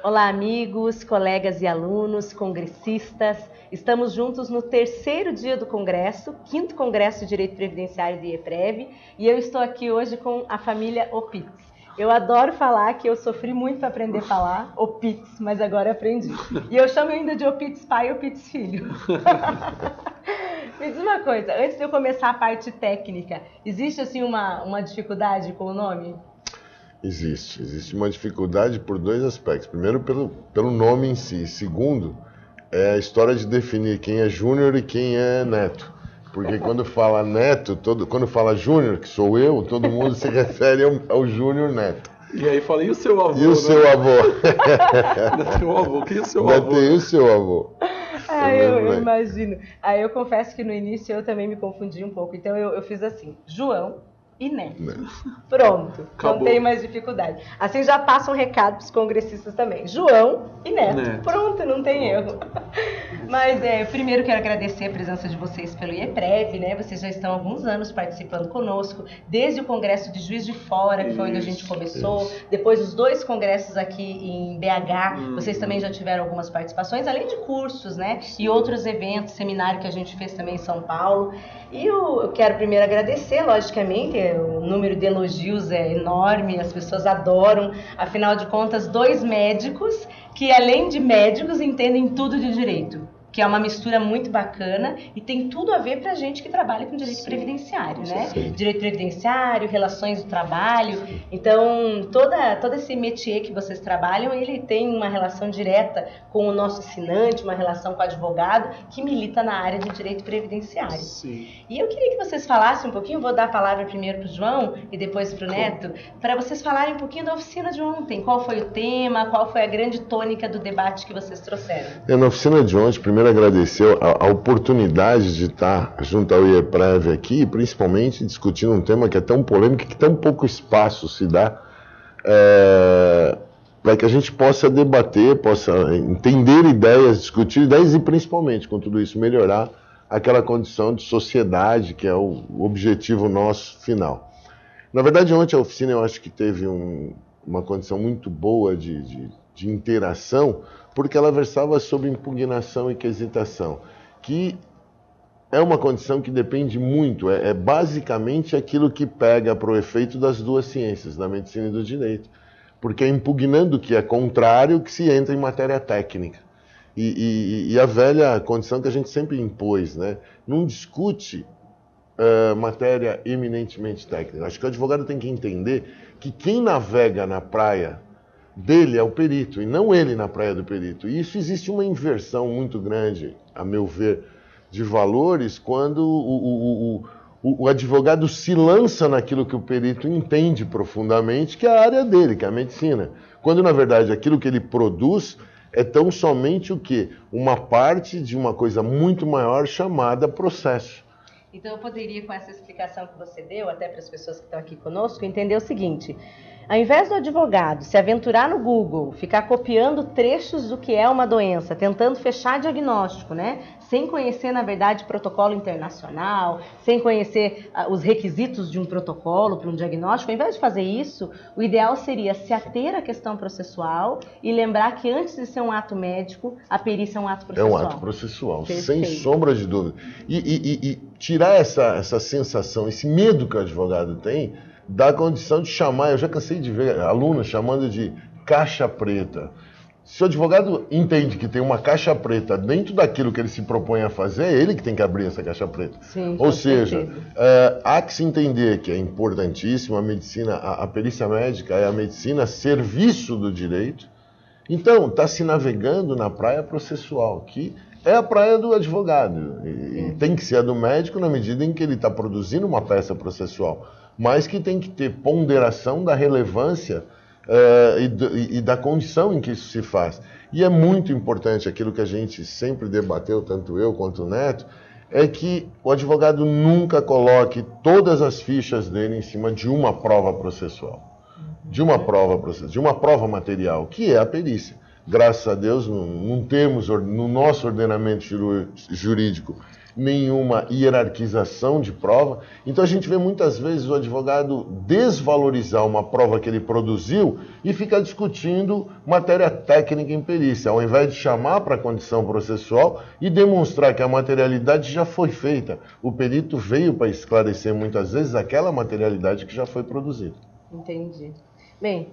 Olá, amigos, colegas e alunos, congressistas. Estamos juntos no terceiro dia do Congresso, 5º Congresso de Direito Previdenciário do IEPREV, e eu estou aqui hoje com a família Opitz. Eu adoro falar que eu sofri muito para aprender a falar Opitz, mas agora aprendi. E eu chamo ainda de Opitz pai e Opitz filho. Me diz uma coisa, antes de eu começar a parte técnica, existe assim uma dificuldade com o nome? Existe uma dificuldade por dois aspectos. Primeiro, pelo nome em si. Segundo, é a história de definir quem é júnior e quem é neto. Porque quando fala neto, quando fala júnior, que sou eu, todo mundo se refere ao júnior neto. E aí fala, e o seu avô? E o seu avô? Ainda tem o avô, quem é o seu avô? Tem o seu avô. Eu imagino. Aí eu confesso que no início eu também me confundi um pouco. Então eu fiz assim, João e Neto. Pronto, acabou. Não tem mais dificuldade. Assim já passa um recado para os congressistas também. João e Neto. Pronto, não tem erro. Mas primeiro quero agradecer a presença de vocês pelo IEPREV, né? Vocês já estão há alguns anos participando conosco, desde o Congresso de Juiz de Fora, que foi onde a gente começou, depois os 2 congressos aqui em BH, vocês também já tiveram algumas participações, além de cursos, né? E outros eventos, seminário que a gente fez também em São Paulo. E eu quero primeiro agradecer, logicamente, o número de elogios é enorme, as pessoas adoram, afinal de contas, 2 médicos que, além de médicos, entendem tudo de direito, que é uma mistura muito bacana e tem tudo a ver para a gente que trabalha com direito previdenciário, né? Direito previdenciário, relações do trabalho. Então, todo esse métier que vocês trabalham, ele tem uma relação direta com o nosso assinante, uma relação com o advogado que milita na área de direito previdenciário. Sim. E eu queria que vocês falassem um pouquinho, vou dar a palavra primeiro para o João e depois para o Neto, para vocês falarem um pouquinho da oficina de ontem. Qual foi o tema, qual foi a grande tônica do debate que vocês trouxeram? Na oficina de ontem, primeiro agradecer a oportunidade de estar junto ao IEPREV aqui, principalmente discutindo um tema que é tão polêmico, que tão pouco espaço se dá, para que a gente possa debater, possa entender ideias, discutir ideias e principalmente, com tudo isso, melhorar aquela condição de sociedade que é o objetivo nosso final. Na verdade, ontem a oficina eu acho que teve uma condição muito boa de interação, porque ela versava sobre impugnação e quesitação, que é uma condição que depende muito, é basicamente aquilo que pega para o efeito das 2 ciências, da medicina e do direito, porque é impugnando o que é contrário que se entra em matéria técnica. E a velha condição que a gente sempre impôs, né? Não discute matéria eminentemente técnica. Acho que o advogado tem que entender que quem navega na praia dele é o perito, e não ele na praia do perito. E isso existe uma inversão muito grande, a meu ver, de valores, quando o advogado se lança naquilo que o perito entende profundamente, que é a área dele, que é a medicina. Quando, na verdade, aquilo que ele produz é tão somente o quê? Uma parte de uma coisa muito maior chamada processo. Então eu poderia, com essa explicação que você deu, até para as pessoas que estão aqui conosco, entender o seguinte: ao invés do advogado se aventurar no Google, ficar copiando trechos do que é uma doença, tentando fechar diagnóstico, né? Sem conhecer, na verdade, protocolo internacional, sem conhecer os requisitos de um protocolo para um diagnóstico, ao invés de fazer isso, o ideal seria se ater à questão processual e lembrar que antes de ser um ato médico, a perícia é um ato processual. É um ato processual, Perfeito. Sem sombra de dúvida. E tirar essa sensação, esse medo que o advogado tem, da condição de chamar, eu já cansei de ver alunos chamando de caixa preta. Se o advogado entende que tem uma caixa preta dentro daquilo que ele se propõe a fazer, é ele que tem que abrir essa caixa preta. Sim, ou seja, há que se entender que é importantíssimo a medicina, a perícia médica é a medicina a serviço do direito. Então, está se navegando na praia processual, que é a praia do advogado. E tem que ser a do médico na medida em que ele está produzindo uma peça processual, mas que tem que ter ponderação da relevância e da condição em que isso se faz. E é muito importante aquilo que a gente sempre debateu, tanto eu quanto o Neto, é que o advogado nunca coloque todas as fichas dele em cima de uma prova processual, de uma prova material, que é a perícia. Graças a Deus, não temos no nosso ordenamento jurídico nenhuma hierarquização de prova. Então a gente vê muitas vezes o advogado desvalorizar uma prova que ele produziu e ficar discutindo matéria técnica em perícia, ao invés de chamar para a condição processual e demonstrar que a materialidade já foi feita. O perito veio para esclarecer muitas vezes aquela materialidade que já foi produzida. Entendi. Bem,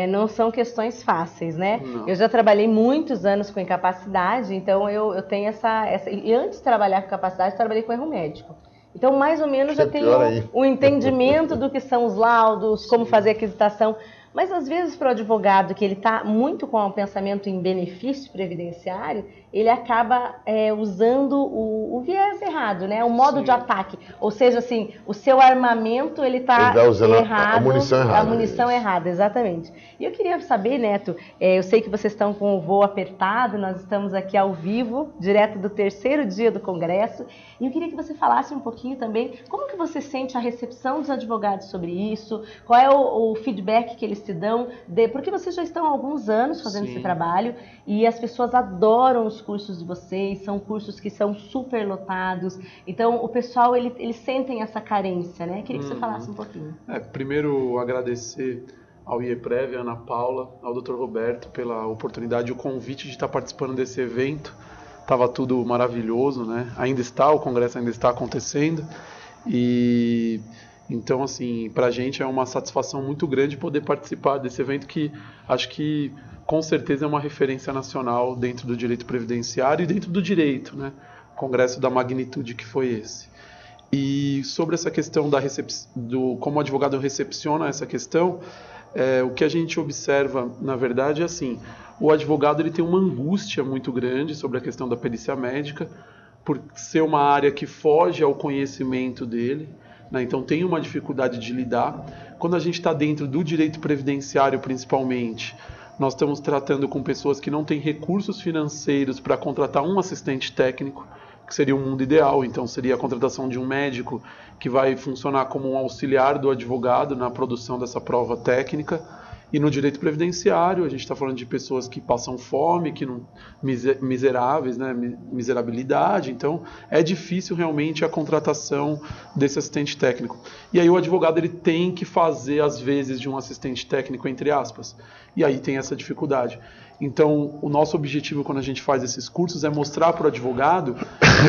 não são questões fáceis, né? Não. Eu já trabalhei muitos anos com incapacidade, então eu tenho essa... E antes de trabalhar com capacidade, trabalhei com erro médico. Então, mais ou menos, já tenho um entendimento do que são os laudos, como fazer a aquisitação. Mas, às vezes, para o advogado que ele está muito com o pensamento em benefício previdenciário, ele acaba usando o viés errado, né? O modo de ataque. Ou seja, assim, o seu armamento ele está errado. A munição errada. A munição errada, exatamente. E eu queria saber, Neto, eu sei que vocês estão com o voo apertado, nós estamos aqui ao vivo, direto do 3º dia do Congresso, e eu queria que você falasse um pouquinho também como que você sente a recepção dos advogados sobre isso, qual é o feedback que eles te dão, porque vocês já estão há alguns anos fazendo esse trabalho, e as pessoas adoram os cursos de vocês, são cursos que são super lotados, então o pessoal, eles sentem essa carência, né? Queria que você falasse um pouquinho. Primeiro, agradecer ao IEPREV, a Ana Paula, ao Dr. Roberto pela oportunidade e o convite de estar participando desse evento. Estava tudo maravilhoso, né? O congresso ainda está acontecendo, e então, assim, para a gente é uma satisfação muito grande poder participar desse evento que acho que com certeza é uma referência nacional dentro do direito previdenciário e dentro do direito, né? Congresso da magnitude que foi esse. E sobre essa questão como o advogado recepciona essa questão, o que a gente observa, na verdade, é assim, o advogado ele tem uma angústia muito grande sobre a questão da perícia médica, por ser uma área que foge ao conhecimento dele, né? Então tem uma dificuldade de lidar. Quando a gente está dentro do direito previdenciário, principalmente, nós estamos tratando com pessoas que não têm recursos financeiros para contratar um assistente técnico, que seria o mundo ideal. Então seria a contratação de um médico que vai funcionar como um auxiliar do advogado na produção dessa prova técnica. E no direito previdenciário, a gente está falando de pessoas que passam fome, que não, miseráveis, né, miserabilidade. Então, é difícil realmente a contratação desse assistente técnico. E aí o advogado ele tem que fazer, às vezes, de um assistente técnico, entre aspas. E aí tem essa dificuldade. Então, o nosso objetivo quando a gente faz esses cursos é mostrar para o advogado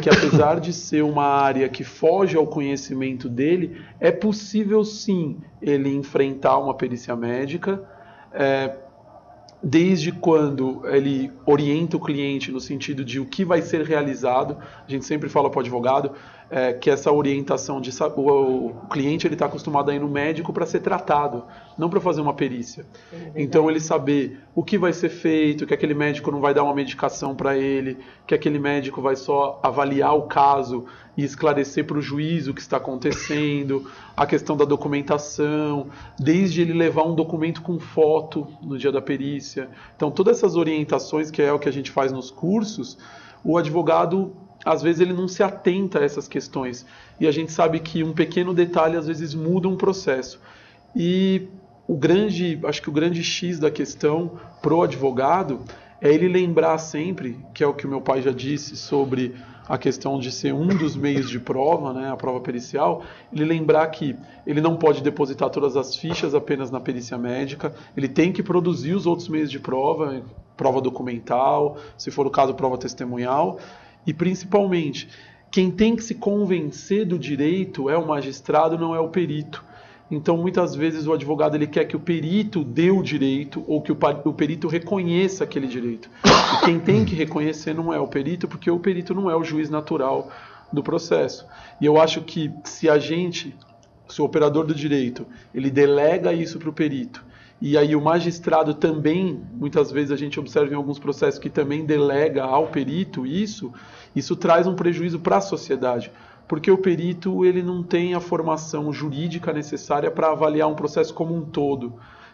que, apesar de ser uma área que foge ao conhecimento dele, é possível, sim, ele enfrentar uma perícia médica, desde quando ele orienta o cliente no sentido de o que vai ser realizado. A gente sempre fala para o advogado que essa orientação de o cliente ele está acostumado a ir no médico para ser tratado, não para fazer uma perícia. Então ele saber o que vai ser feito, que aquele médico não vai dar uma medicação para ele, que aquele médico vai só avaliar o caso e esclarecer para o juiz o que está acontecendo, a questão da documentação, desde ele levar um documento com foto no dia da perícia. Então todas essas orientações, que é o que a gente faz nos cursos, o advogado às vezes ele não se atenta a essas questões. E a gente sabe que um pequeno detalhe às vezes muda um processo. E acho que o grande X da questão pro advogado é ele lembrar sempre, que é o que o meu pai já disse sobre a questão de ser um dos meios de prova, né, a prova pericial, ele lembrar que ele não pode depositar todas as fichas apenas na perícia médica, ele tem que produzir os outros meios de prova, prova documental, se for o caso, prova testemunhal. E, principalmente, quem tem que se convencer do direito é o magistrado, não é o perito. Então, muitas vezes, o advogado ele quer que o perito dê o direito ou que o perito reconheça aquele direito. E quem tem que reconhecer não é o perito, porque o perito não é o juiz natural do processo. E eu acho que se o operador do direito, ele delega isso para o perito, e aí o magistrado também, muitas vezes a gente observa em alguns processos que também delega ao perito isso traz um prejuízo para a sociedade, porque o perito ele não tem a formação jurídica necessária para avaliar um processo como um todo.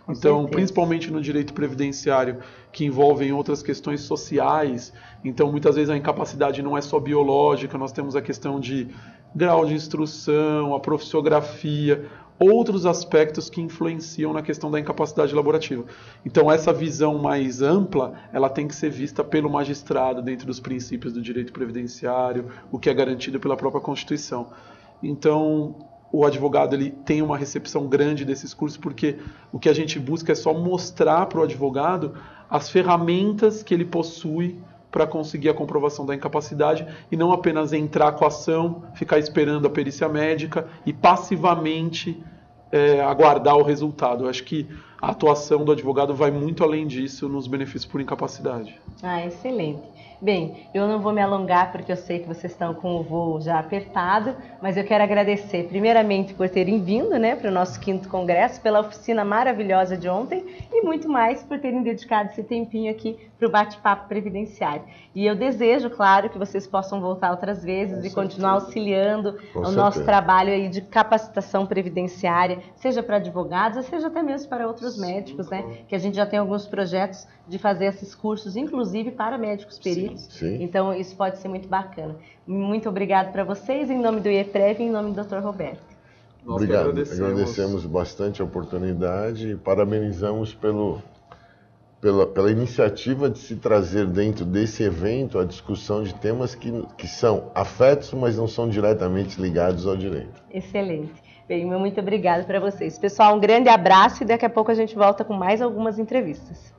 Então, principalmente no direito previdenciário, que envolvem outras questões sociais, então muitas vezes a incapacidade não é só biológica, nós temos a questão de grau de instrução, a profissiografia. outros aspectos que influenciam na questão da incapacidade laborativa. Então, essa visão mais ampla, ela tem que ser vista pelo magistrado dentro dos princípios do direito previdenciário, o que é garantido pela própria Constituição. Então, o advogado ele tem uma recepção grande desses cursos, porque o que a gente busca é só mostrar para o advogado as ferramentas que ele possui para conseguir a comprovação da incapacidade e não apenas entrar com a ação, ficar esperando a perícia médica e passivamente aguardar o resultado. Eu acho que a atuação do advogado vai muito além disso nos benefícios por incapacidade. Excelente. Bem, eu não vou me alongar porque eu sei que vocês estão com o voo já apertado, mas eu quero agradecer primeiramente por terem vindo, né, para o nosso 5º Congresso, pela oficina maravilhosa de ontem e muito mais por terem dedicado esse tempinho aqui para o bate-papo previdenciário. E eu desejo, claro, que vocês possam voltar outras vezes e continuar auxiliando o nosso trabalho aí de capacitação previdenciária, seja para advogados, seja até mesmo para outros médicos, né, que a gente já tem alguns projetos de fazer esses cursos, inclusive para médicos peritos. Sim. Então, isso pode ser muito bacana. Muito obrigado para vocês, em nome do IEPREV e em nome do Dr. Roberto. Obrigado. Agradecemos bastante a oportunidade e parabenizamos pela iniciativa de se trazer dentro desse evento a discussão de temas que são afetos, mas não são diretamente ligados ao direito. Excelente. Bem, muito obrigado para vocês. Pessoal, um grande abraço e daqui a pouco a gente volta com mais algumas entrevistas.